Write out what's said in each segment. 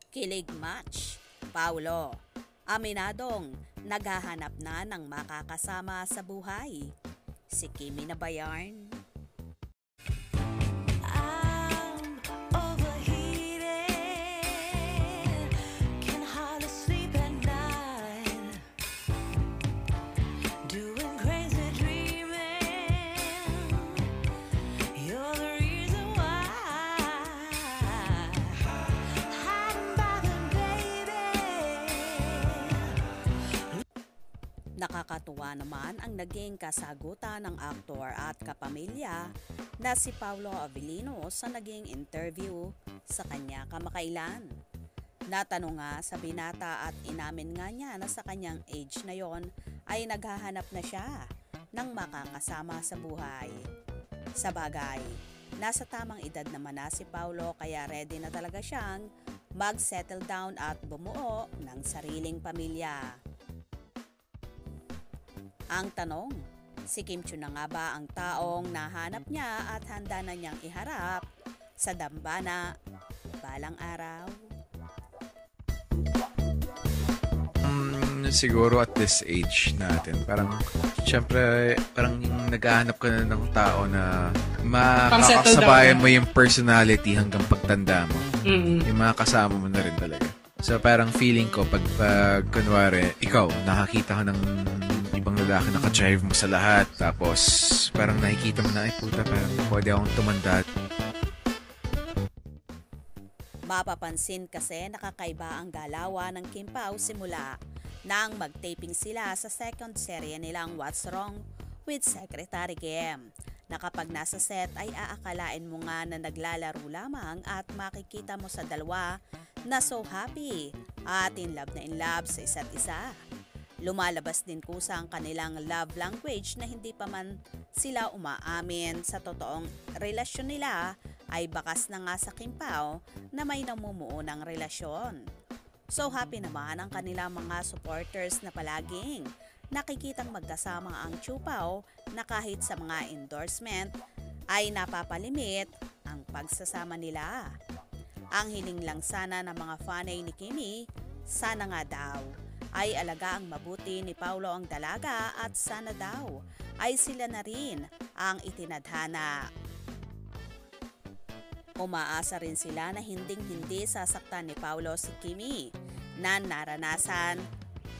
Kilig match. Paulo, aminadong naghahanap na ng makakasama sa buhay. Si Kimi na ba yarn? I'm overheated, can hardly sleep at night, doing crazy dreaming. You're the reason why. Hiding by the baby. Nakakatuwa naman ang naging kasagutan ng aktor at kapamilya na si Paulo Avellino sa naging interview sa kanya kamakailan. Natanong nga sa binata at inamin nga niya na sa kanyang age na yon ay naghahanap na siya ng makakasama sa buhay. Sa bagay, nasa tamang edad naman na si Paulo kaya ready na talaga siyang mag-settle down at bumuo ng sariling pamilya. Ang tanong, si Kim Chiu na nga ba ang taong nahanap niya at handa na niyang iharap sa dambana balang araw? Siguro at this age natin, parang syempre parang naghahanap ka na ng tao na makakasabayan mo yung personality hanggang pagtanda mo. Yung mga kasama mo na rin talaga. So parang feeling ko pag kunwari ikaw nakakita ka ng ibang lalaki naka-drive mo sa lahat, tapos parang nakikita mo na ay puta, parang pwede akong tumanda. Mapapansin kasi nakakaiba ang galawan ng Kim Pao simula nang mag-taping sila sa second serye nilang What's Wrong with Secretary Kim, na kapag nasa set ay aakalain mo nga na naglalaro lamang at makikita mo sa dalawa na so happy at in love sa isa't isa. Lumalabas din kusa ang kanilang love language na hindi pa man sila umaamin sa totoong relasyon nila ay bakas na nga sa Kim Pao na may namumuo ng relasyon. So happy naman ang kanilang mga supporters na palaging nakikitang magkasama ang Chiu Pao na kahit sa mga endorsement ay napapalimit ang pagsasama nila. Ang hiling lang sana ng mga fanay ni Kimi, sana nga daw ay alagaang mabuti ni Paulo ang dalaga at sana daw ay sila na rin ang itinadhana. Umaasa rin sila na hinding-hindi sasaktan ni Paulo si Kimi na naranasan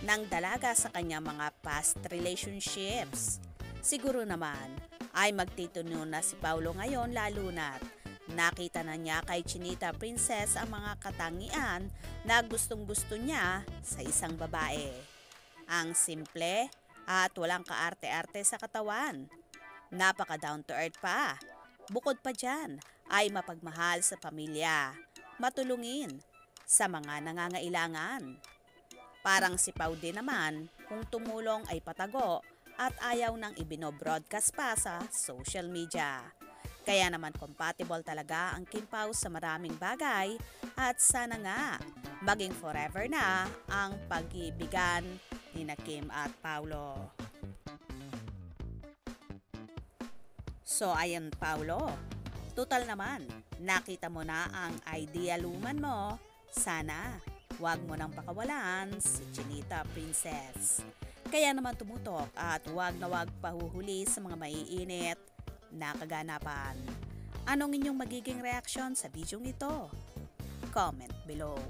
ng dalaga sa kanyang mga past relationships. Siguro naman ay magtituno na si Paulo ngayon lalo na't nakita na niya kay Chinita Princess ang mga katangian na gustong-gusto niya sa isang babae. Ang simple at walang kaarte-arte sa katawan. Napaka down to earth pa. Bukod pa dyan ay mapagmahal sa pamilya, matulungin sa mga nangangailangan. Parang si Pao din naman kung tumulong ay patago at ayaw nang ibino-broadcast pa sa social media. Kaya naman compatible talaga ang Kim Pao sa maraming bagay at sana nga maging forever na ang pag-ibigan ni Kim at Paulo. So ayan Paulo, total naman nakita mo na ang ideal woman mo. Sana wag mo nang pakawalan si Chinita Princess. Kaya naman tumutok at wag na wag pahuhuli sa mga maiinit na kaganapan. Anong inyong magiging reaksyon sa video ito? Comment below.